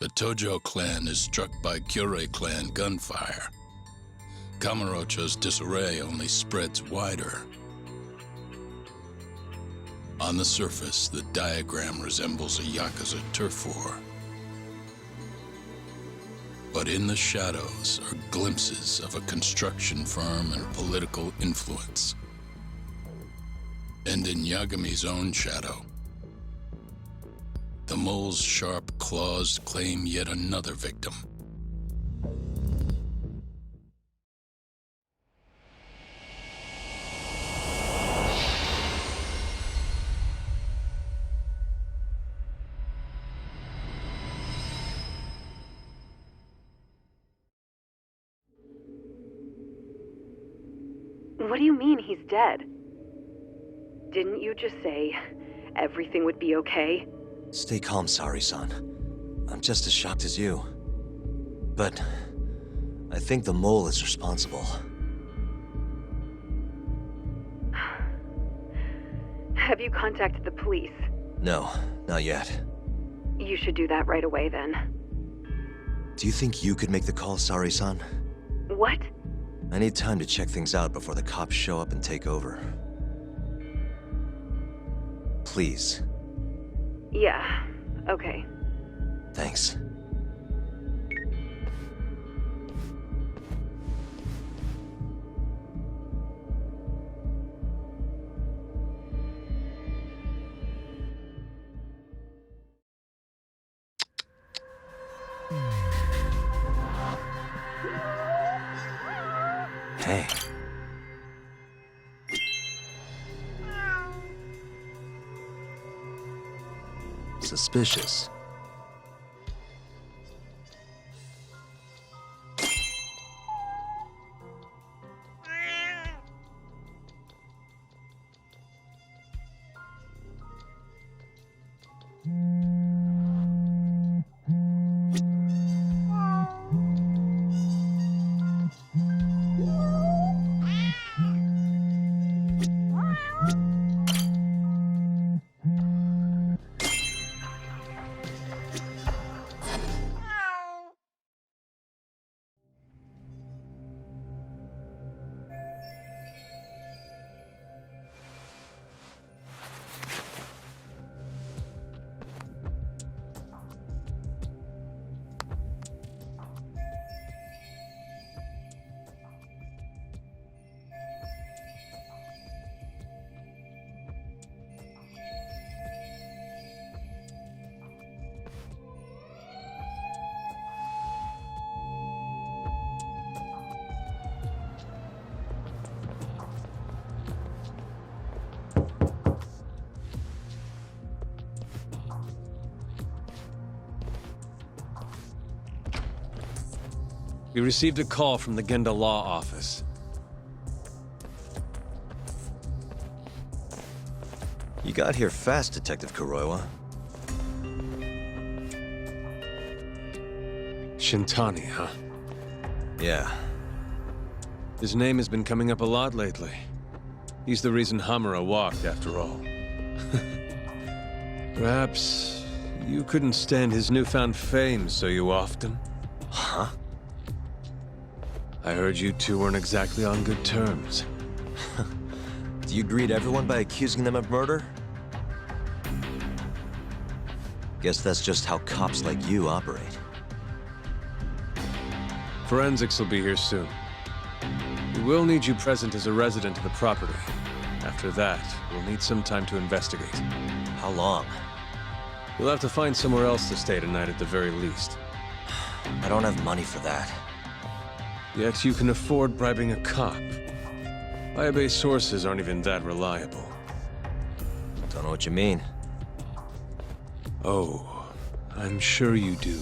The Tojo clan is struck by Kyorei clan gunfire. Kamurocho's disarray only spreads wider. On the surface, the diagram resembles a yakuza turf war. But in the shadows are glimpses of a construction firm and political influence. And in Yagami's own shadow, the mole's sharp claws claim yet another victim. What do you mean he's dead? Didn't you just say everything would be okay? Stay calm, Saori-san. I'm just as shocked as you. But I think the mole is responsible. Have you contacted the police? No, not yet. You should do that right away then. Do you think you could make the call, Saori-san? What? I need time to check things out before the cops show up and take over. Please. Yeah, okay. Thanks. Hey. Suspicious. We received a call from the Genda law office. You got here fast, Detective Kuroiwa. Shintani, huh? Yeah. His name has been coming up a lot lately. He's the reason Hamura walked, after all. Perhaps you couldn't stand his newfound fame, so you offed him? Huh? I heard you two weren't exactly on good terms. Do you greet everyone by accusing them of murder? Guess that's just how cops like you operate. Forensics will be here soon. We will need you present as a resident of the property. After that, we'll need some time to investigate. How long? You'll have to find somewhere else to stay tonight at the very least. I don't have money for that. Yet you can afford bribing a cop. Fire-based sources aren't even that reliable. Don't know what you mean. Oh, I'm sure you do.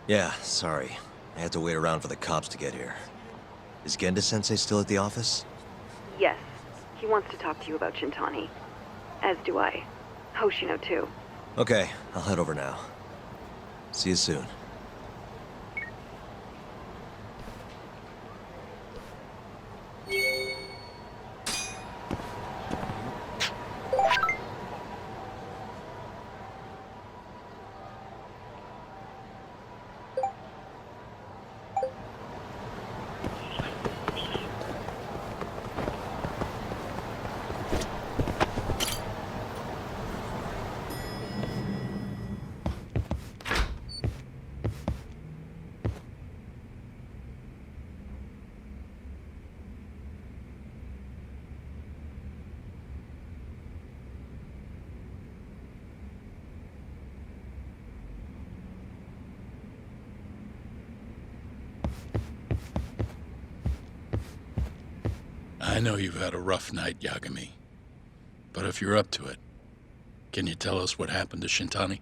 Yeah, sorry. I had to wait around for the cops to get here. Is Genda-sensei still at the office? Yes. He wants to talk to you about Shintani. As do I. Hoshino, too. Okay, I'll head over now. See you soon. I know you've had a rough night, Yagami. But if you're up to it, can you tell us what happened to Shintani?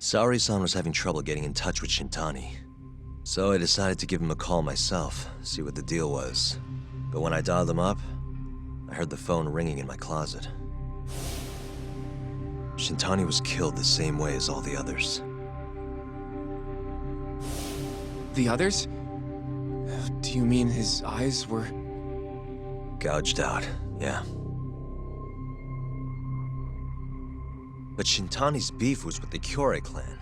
Saori-san was having trouble getting in touch with Shintani. So I decided to give him a call myself, see what the deal was. But when I dialed him up, I heard the phone ringing in my closet. Shintani was killed the same way as all the others. The others? Do you mean his eyes were... Gouged out, yeah. But Shintani's beef was with the Kyorei clan.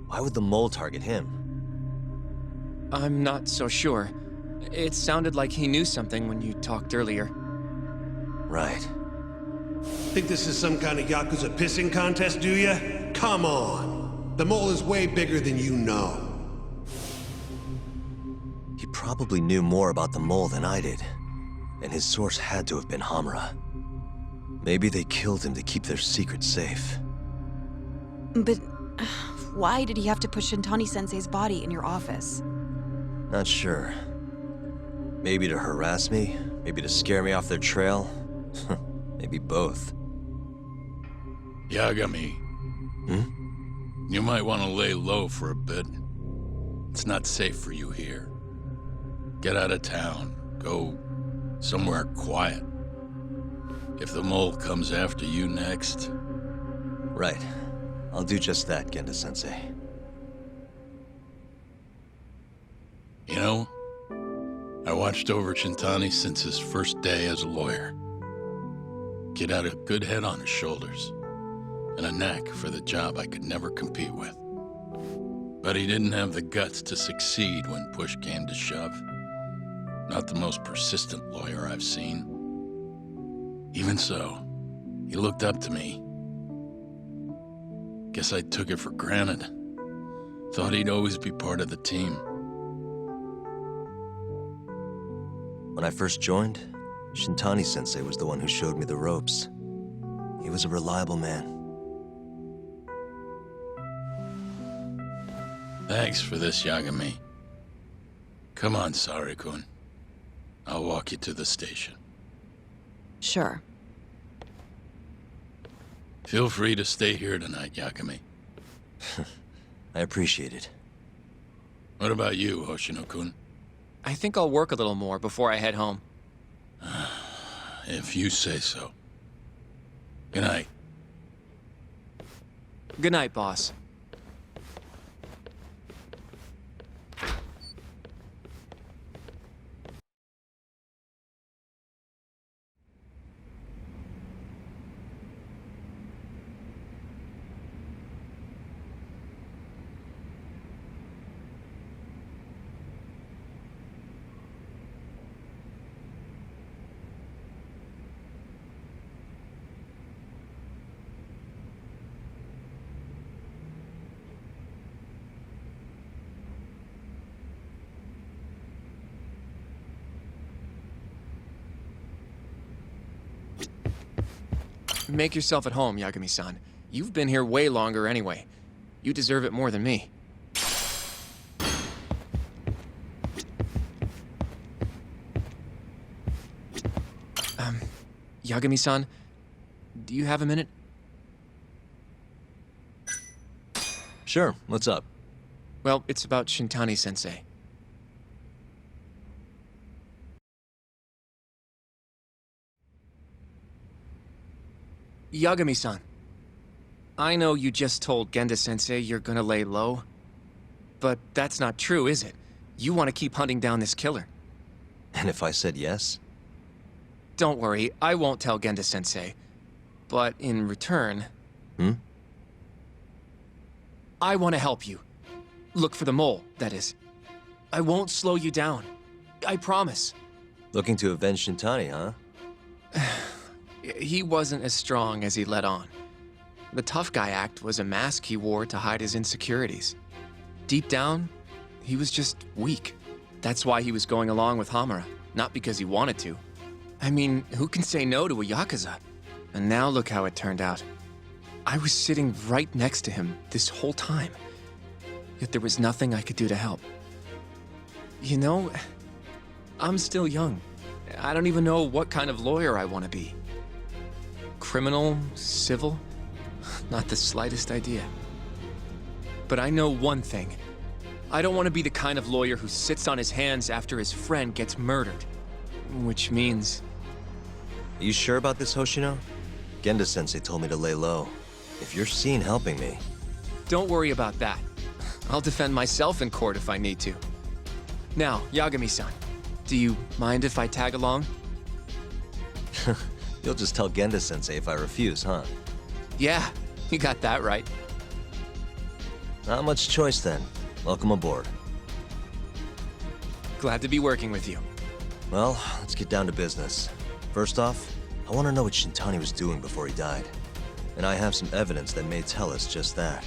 Why would the mole target him? I'm not so sure. It sounded like he knew something when you talked earlier. Right. Think this is some kind of yakuza pissing contest, do ya? Come on! The mole is way bigger than you know. He probably knew more about the mole than I did. And his source had to have been Hamura. Maybe they killed him to keep their secret safe. But why did he have to put Shintani-sensei's body in your office? Not sure. Maybe to harass me? Maybe to scare me off their trail? Maybe both. Yagami. Hmm? You might want to lay low for a bit. It's not safe for you here. Get out of town. Go somewhere quiet. If the mole comes after you next... Right. I'll do just that, Genda-sensei. You know, I watched over Shintani since his first day as a lawyer. Kid had a good head on his shoulders, and a knack for the job I could never compete with. But he didn't have the guts to succeed when push came to shove. Not the most persistent lawyer I've seen. Even so, he looked up to me. Guess I took it for granted. Thought he'd always be part of the team. When I first joined, Shintani-sensei was the one who showed me the ropes. He was a reliable man. Thanks for this, Yagami. Come on, Saori-kun. I'll walk you to the station. Sure. Feel free to stay here tonight, Yagami. I appreciate it. What about you, Hoshino-kun? I think I'll work a little more before I head home. If you say so. Good night. Good night, boss. Make yourself at home, Yagami-san. You've been here way longer anyway. You deserve it more than me. Yagami-san, do you have a minute? Sure, what's up? Well, it's about Shintani-sensei. Yagami-san, I know you just told Genda-sensei you're gonna lay low, but that's not true, is it? You want to keep hunting down this killer. And if I said yes? Don't worry, I won't tell Genda-sensei. But in return... I want to help you. Look for the mole, that is. I won't slow you down. I promise. Looking to avenge Shintani, huh? He wasn't as strong as he let on. The tough guy act was a mask he wore to hide his insecurities. Deep down, he was just weak. That's why he was going along with Hamura, not because he wanted to. I mean, who can say no to a yakuza? And now look how it turned out. I was sitting right next to him this whole time, yet there was nothing I could do to help. You know, I'm still young. I don't even know what kind of lawyer I want to be. Criminal? Civil? Not the slightest idea. But I know one thing. I don't want to be the kind of lawyer who sits on his hands after his friend gets murdered. Which means... Are you sure about this, Hoshino? Genda-sensei told me to lay low. If you're seen helping me... Don't worry about that. I'll defend myself in court if I need to. Now, Yagami-san, do you mind if I tag along? You'll just tell Genda-sensei if I refuse, huh? Yeah, you got that right. Not much choice then. Welcome aboard. Glad to be working with you. Well, let's get down to business. First off, I want to know what Shintani was doing before he died. And I have some evidence that may tell us just that.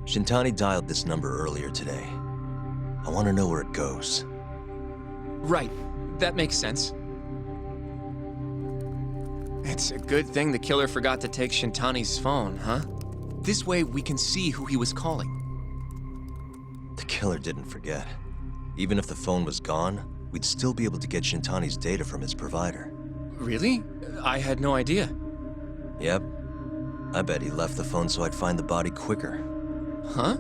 Shintani dialed this number earlier today. I want to know where it goes. Right, that makes sense. It's a good thing the killer forgot to take Shintani's phone, huh? This way we can see who he was calling. The killer didn't forget. Even if the phone was gone, we'd still be able to get Shintani's data from his provider. Really? I had no idea. Yep. I bet he left the phone so I'd find the body quicker. Huh?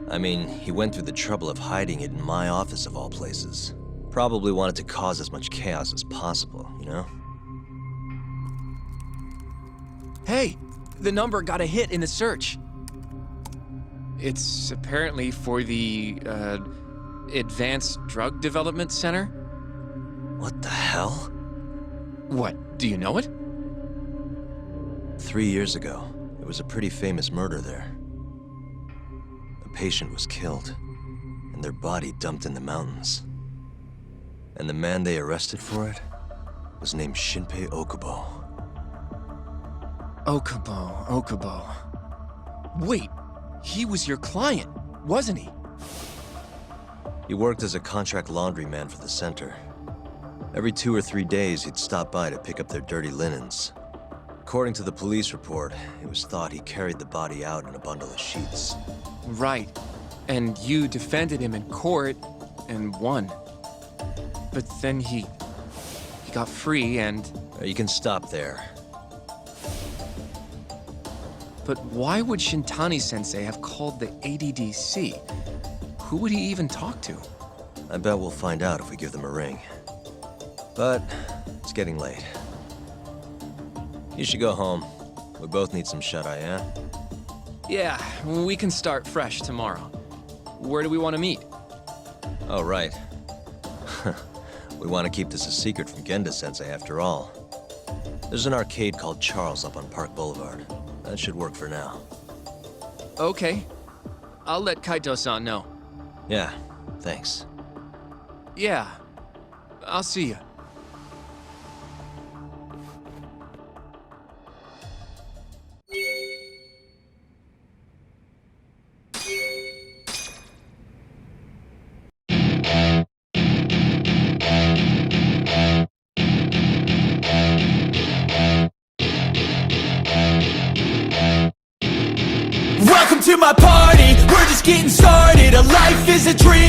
I mean, he went through the trouble of hiding it in my office of all places. Probably wanted to cause as much chaos as possible, you know? Hey, the number got a hit in the search. It's apparently for the, Advanced Drug Development Center? What the hell? What, do you know it? 3 years ago, there was a pretty famous murder there. A patient was killed, and their body dumped in the mountains. And the man they arrested for it was named Shinpei Okubo. Okubo. Wait, he was your client, wasn't he? He worked as a contract laundryman for the center. Every 2 or 3 days, he'd stop by to pick up their dirty linens. According to the police report, it was thought he carried the body out in a bundle of sheets. Right. And you defended him in court and won. But then he got free and... You can stop there. But why would Shintani-sensei have called the ADDC? Who would he even talk to? I bet we'll find out if we give them a ring. But it's getting late. You should go home. We both need some shut-eye, yeah? Yeah, we can start fresh tomorrow. Where do we want to meet? Oh, right. We want to keep this a secret from Genda-sensei after all. There's an arcade called Charles up on Park Boulevard. That should work for now. Okay. I'll let Kaito-san know. Yeah, thanks. Yeah. I'll see you. Welcome to my party, we're just getting started. A life is a dream.